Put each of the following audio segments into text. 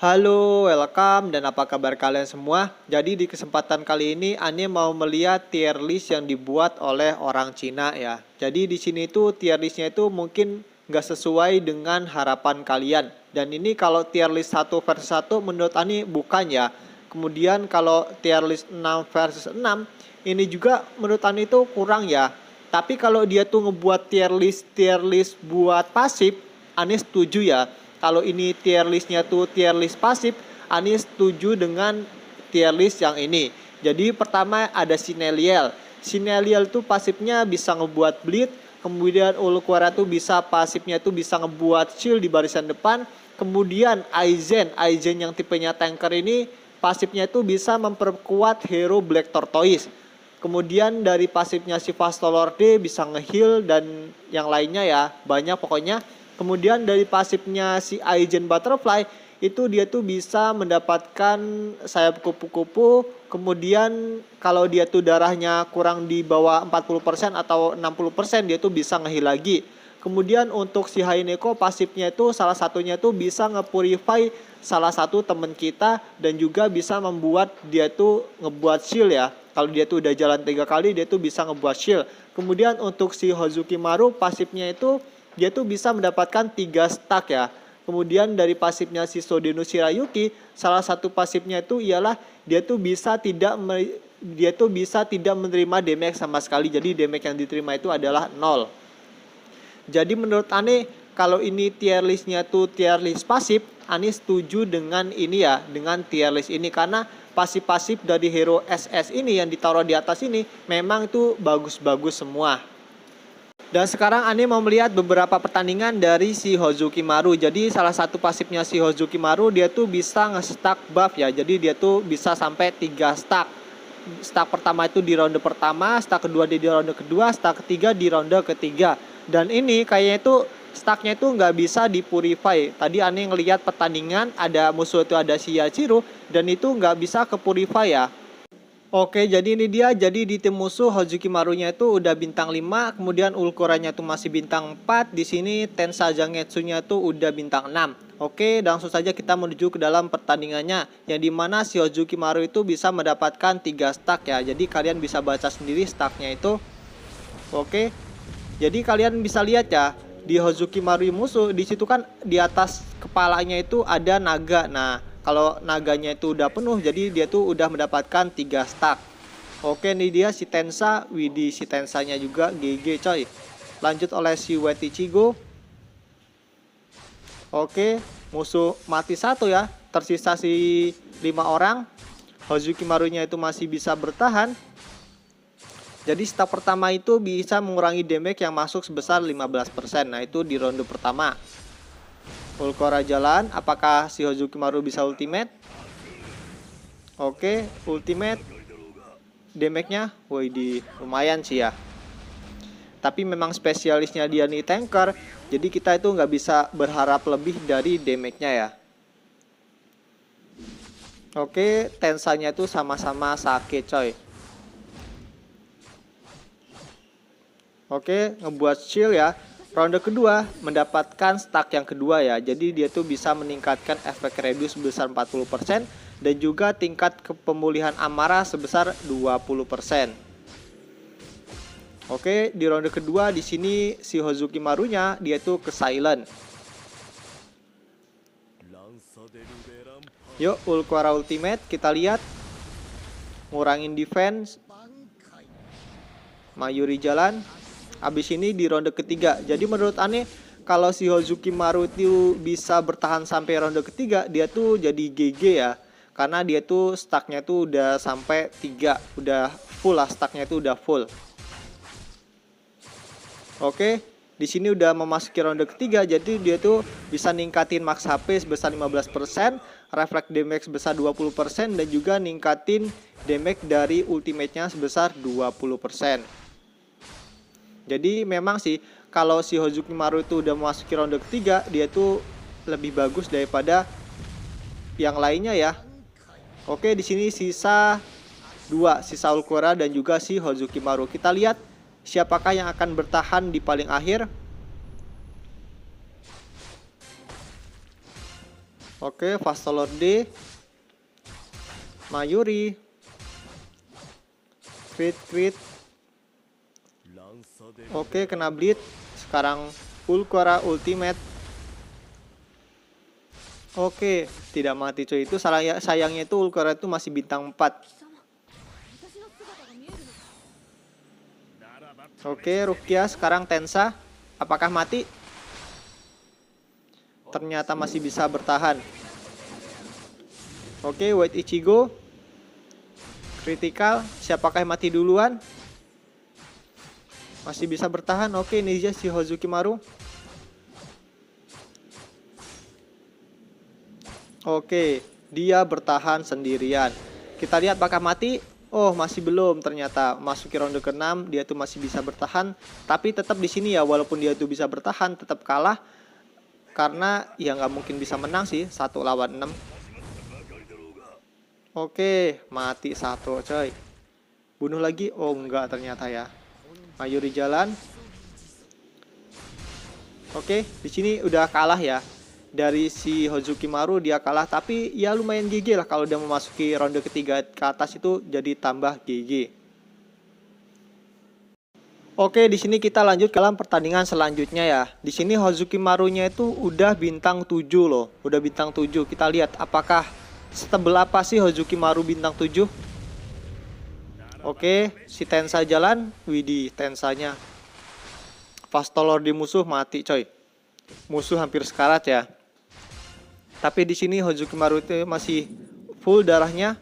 Halo, welcome dan apa kabar kalian semua? Jadi di kesempatan kali ini Ane mau melihat tier list yang dibuat oleh orang Cina ya. Jadi di sini tuh tier listnya itu mungkin nggak sesuai dengan harapan kalian. Dan ini kalau tier list 1 versus 1 menurut Ane bukan ya. Kemudian kalau tier list 6 versus 6 ini juga menurut Ane itu kurang ya. Tapi kalau dia tuh ngebuat tier list buat pasif, Ane setuju ya. Kalau ini tier listnya tuh tier list pasif, Ani setuju dengan tier list yang ini. Jadi pertama ada Sineliel. Sineliel tuh pasifnya bisa ngebuat bleed. Kemudian Ulquara tuh bisa pasifnya tuh bisa ngebuat shield di barisan depan. Kemudian Aizen yang tipenya tanker ini pasifnya itu bisa memperkuat hero Black Tortoise. Kemudian dari pasifnya si Fastolorde bisa ngeheal dan yang lainnya ya, banyak pokoknya. Kemudian dari pasifnya si Aizen Butterfly itu dia tuh bisa mendapatkan sayap kupu-kupu. Kemudian kalau dia tuh darahnya kurang di bawah 40% atau 60% dia tuh bisa ngeheal lagi. Kemudian untuk si Haineko pasifnya itu salah satunya tuh bisa nge-purify salah satu temen kita dan juga bisa membuat dia tuh ngebuat shield ya. Kalau dia tuh udah jalan 3 kali dia tuh bisa ngebuat shield. Kemudian untuk si Hozukimaru pasifnya itu dia tuh bisa mendapatkan 3 stack ya. Kemudian dari pasifnya si Sodeno Shirayuki, salah satu pasifnya itu ialah dia tuh bisa tidak menerima damage sama sekali. Jadi damage yang diterima itu adalah 0. Jadi menurut Ane kalau ini tier listnya tuh tier list pasif, Ane setuju dengan ini ya, dengan tier list ini karena pasif-pasif dari hero SS ini yang ditaruh di atas ini memang itu bagus-bagus semua. Dan sekarang Ane mau melihat beberapa pertandingan dari si Hozukimaru. Jadi salah satu pasifnya si Hozukimaru dia tuh bisa nge-stack buff ya. Jadi dia tuh bisa sampai 3 stack. Stack pertama itu di ronde pertama, stack kedua di ronde kedua, stack ketiga di ronde ketiga. Dan ini kayaknya itu stacknya itu nggak bisa di-purify. Tadi Ane ngelihat pertandingan ada musuh itu ada si Yachiru dan itu nggak bisa ke-purify ya. Oke, jadi ini dia. Jadi di tim musuh Hozukimaru-nya itu udah bintang 5, kemudian Ulquoranya tuh masih bintang 4. Di sini Tensa Zangetsu-nya tuh udah bintang 6. Oke, langsung saja kita menuju ke dalam pertandingannya yang dimana si Hozukimaru itu bisa mendapatkan 3 stack ya. Jadi kalian bisa baca sendiri stacknya itu. Oke. Jadi kalian bisa lihat ya, di Hozukimaru musuh di situ kan di atas kepalanya itu ada naga. Nah, kalau naganya itu udah penuh, jadi dia tuh udah mendapatkan 3 stack. Oke, ini dia si Tensa. Widih, si Tensanya juga GG coy. Lanjut oleh si Wetichigo. Oke, musuh mati 1 ya. Tersisa si 5 orang. Hozukimaru-nya itu masih bisa bertahan. Jadi stack pertama itu bisa mengurangi damage yang masuk sebesar 15%. Nah, itu di ronde pertama. Ulquora jalan, apakah si Hozukimaru bisa ultimate? Oke, ultimate. Damage-nya, wih, lumayan sih ya. Tapi memang spesialisnya dia nih tanker, jadi kita itu nggak bisa berharap lebih dari damage-nya ya. Oke, tensanya itu sama-sama sakit coy. Oke, ngebuat shield ya. Ronde kedua mendapatkan stack yang kedua ya. Jadi dia tuh bisa meningkatkan efek reduce sebesar 40% dan juga tingkat pemulihan amarah sebesar 20%. Oke, di ronde kedua di sini si Hozukimaru-nya dia tuh ke silent. Yuk, Ulquara ultimate kita lihat. Ngurangin defense. Mayuri jalan. Abis ini di ronde ketiga. Jadi menurut Ane kalau si Hozukimaru itu bisa bertahan sampai ronde ketiga, dia tuh jadi GG ya. Karena dia tuh stacknya tuh udah sampai 3, udah full lah, stacknya tuh udah full. Oke, di sini udah memasuki ronde ketiga, jadi dia tuh bisa ningkatin max HP sebesar 15%, reflect damage sebesar 20% dan juga ningkatin damage dari ultimate-nya sebesar 20%. Jadi memang sih kalau si Hozukimaru itu udah memasuki ronde ketiga, dia tuh lebih bagus daripada yang lainnya ya. Oke, di sini sisa 2, sisa Ulquora dan juga si Hozukimaru. Kita lihat siapakah yang akan bertahan di paling akhir. Oke, Fast D, Mayuri, crit. Oke, kena bleed. Sekarang Ulquara Ultimate. Oke, tidak mati coy. Itu sayangnya itu Ulquara itu masih bintang 4. Oke, Rukia sekarang Tensa. Apakah mati? Ternyata masih bisa bertahan. Oke, White Ichigo. Critical. Siapakah yang mati duluan? Masih bisa bertahan. Oke, Ninja si Hozukimaru. Oke, dia bertahan sendirian. Kita lihat apakah mati. Oh, masih belum ternyata. Masuki ronde ke-6, dia tuh masih bisa bertahan. Tapi tetap di sini ya, walaupun dia tuh bisa bertahan, tetap kalah. Karena ya nggak mungkin bisa menang sih, 1 lawan 6. Oke, mati 1 coy. Bunuh lagi. Oh, enggak ternyata ya. Mayuri jalan. Oke, di sini udah kalah ya. Dari si Hozukimaru dia kalah, tapi ya lumayan GG lah kalau udah memasuki ronde ketiga ke atas itu jadi tambah GG. Oke, di sini kita lanjut ke dalam pertandingan selanjutnya ya. Di sini Hozukimaru-nya itu udah bintang 7 loh. Udah bintang 7. Kita lihat apakah setebel apa sih Hozukimaru bintang 7. Oke, si Tensa jalan. Widih, Tensanya. Fastolor di musuh mati coy. Musuh hampir sekarat ya. Tapi di sini Hozukimaru itu masih full darahnya.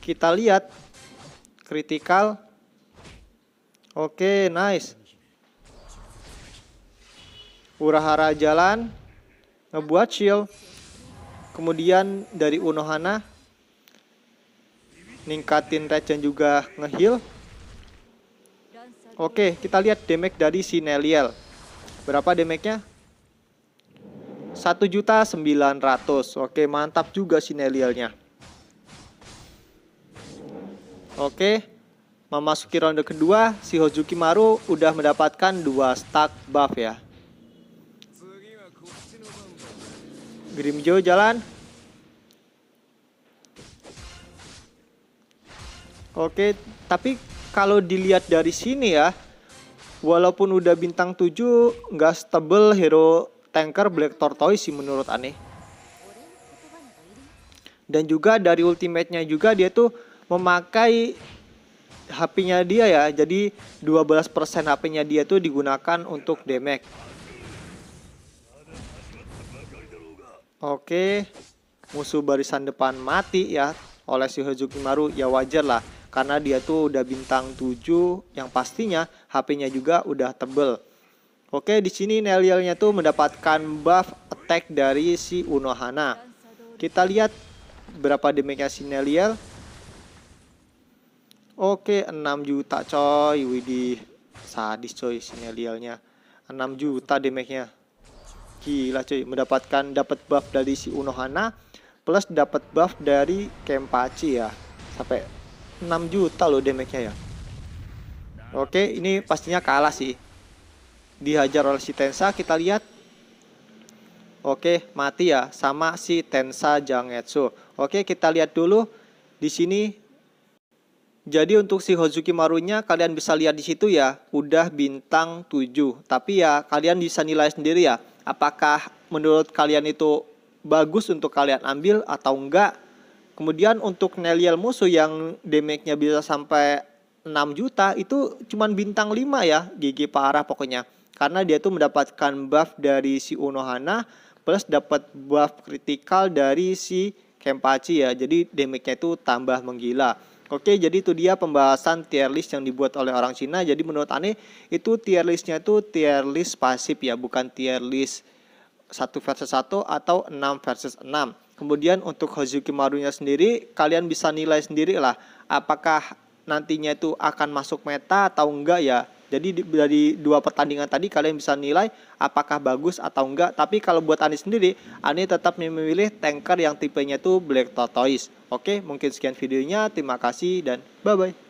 Kita lihat critical. Oke, nice. Urahara jalan, ngebuat shield. Kemudian dari Unohana ningkatin regen juga ngeheal. Oke, kita lihat damage dari si Neliel. Berapa damage-nya? 1.900.000. Oke, mantap juga si Nelielnya. Oke, memasuki ronde kedua, si Hozukimaru udah mendapatkan 2 stack buff ya. Grimmjow jalan. Oke, tapi kalau dilihat dari sini ya, walaupun udah bintang 7, nggak stable hero tanker Black Tortoise sih menurut aneh. Dan juga dari ultimate-nya juga dia tuh memakai HP-nya dia ya. Jadi 12% HP-nya dia tuh digunakan untuk damage. Oke, musuh barisan depan mati ya oleh si Hozukimaru. Ya wajar lah, karena dia tuh udah bintang 7, yang pastinya HP-nya juga udah tebel. Oke, di sini Nelielnya tuh mendapatkan buff attack dari si Unohana. Kita lihat berapa damage-nya si Neliel. Oke, 6 juta coy. Widih, sadis coy si Nelielnya. 6 juta damage-nya. Gila coy, dapat buff dari si Unohana plus dapat buff dari Kenpachi ya. Sampai 6 juta loh damage-nya ya. Oke, ini pastinya kalah sih. Dihajar oleh si Tensa, kita lihat. Oke, mati ya sama si Tensa Jangetsu. Oke, kita lihat dulu di sini. Jadi untuk si Hozukimaru-nya kalian bisa lihat di situ ya, udah bintang 7. Tapi ya kalian bisa nilai sendiri ya, apakah menurut kalian itu bagus untuk kalian ambil atau enggak. Kemudian untuk Neliel musuh yang damage-nya bisa sampai 6 juta itu cuman bintang 5 ya, GG parah pokoknya. Karena dia tuh mendapatkan buff dari si Unohana plus dapat buff critical dari si Kenpachi ya. Jadi damage-nya itu tambah menggila. Oke, jadi itu dia pembahasan tier list yang dibuat oleh orang Cina. Jadi menurut aneh itu tier listnya itu tier list pasif ya, bukan tier list 1 versus 1 atau 6 versus 6. Kemudian untuk Hozukimaru-nya sendiri kalian bisa nilai sendiri lah, apakah nantinya itu akan masuk meta atau enggak ya. Jadi dari 2 pertandingan tadi kalian bisa nilai apakah bagus atau enggak. Tapi kalau buat Ani sendiri, Ani tetap memilih tanker yang tipenya itu Black Tortoise. Oke, mungkin sekian videonya. Terima kasih dan bye-bye.